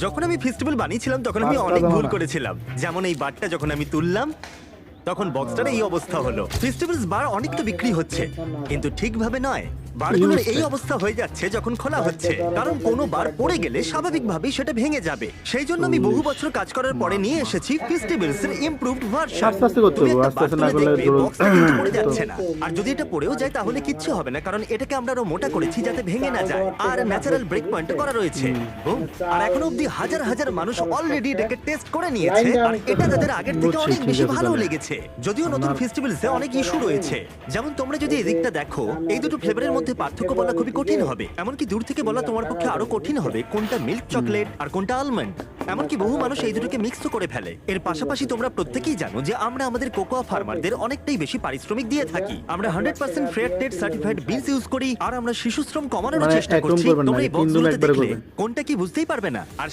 যখন আমি ফেস্টিভ্যাল বানিয়েছিলাম তখন আমি পাঁচটা অনেক দাও ভুল না। করেছিলাম, যেমন এই বারটা যখন আমি তুললাম তখন বক্সটার এই অবস্থা হলো। ফেস্টিভ্যালস বার অনেক তো বিক্রি হচ্ছে, কিন্তু ঠিকভাবে নয়। বারগুলোর এই অবস্থা হয়ে যাচ্ছে যখন খোলা হচ্ছে, কারণ কোনো বার পড়ে গেলে স্বাভাবিকভাবেই সেটা ভেঙে যাবে। সেই জন্য আমি বহু বছর কাজ করার পরে নিয়ে এসেছি ফেস্টিভ্যালস এর ইমপ্রুভড ভার্সন। আস্তে আস্তে করতে হবে, আস্তে আস্তে না করলে বক্সটা কিন্তু পড়ে যাচ্ছে না। আর যদি এটা পড়েও যায় তাহলে কিচ্ছু হবে না, কারণ এটাকে আমরা আরো মোটা করেছি যাতে ভেঙে না যায়। আর ন্যাচারাল ব্রেক পয়েন্ট করা রয়েছে। বুম। আর এখনো অব্দি হাজার হাজার মানুষ অলরেডি এটাকে টেস্ট করে নিয়েছে, আর এটা তাদের আগের থেকে বুঝছি, অনেক ঠিক বেশি আছে ভালো তাহলে। লেগেছে। যদিও নতুন ফেস্টিভ্যালসে অনেক ইস্যু রয়েছে, যেমন তোমরা যদি এদিকটা দেখো, এই দুটো ফ্লেভারের মধ্যে পার্থক্য বলা খুবই কঠিন হবে। এমনকি দূর থেকে বলা তোমার পক্ষে আরো কঠিন হবে কোনটা মিল্ক চকলেট আর কোনটা আলমন্ড। এমনকি বহু মানুষ এই দুটোকে মিক্স করে ফেলে। এর পাশাপাশি তোমরা প্রত্যেকেই জানো যে আমরা আমাদের কোকোয়া ফার্মারদের অনেকটাই বেশি পারিশ্রমিক দিয়ে থাকি। আমরা 100% fair trade certified beans use করি, আর আমরা শিশু শ্রম কমানোর মানে চেষ্টা একদম করছি। করবেন না, তোমরা এই এই 3 দিন বক্সগুলোতে একবারে দেখলে করবেন। কোনটা কি বুঝতেই পারবে না। আর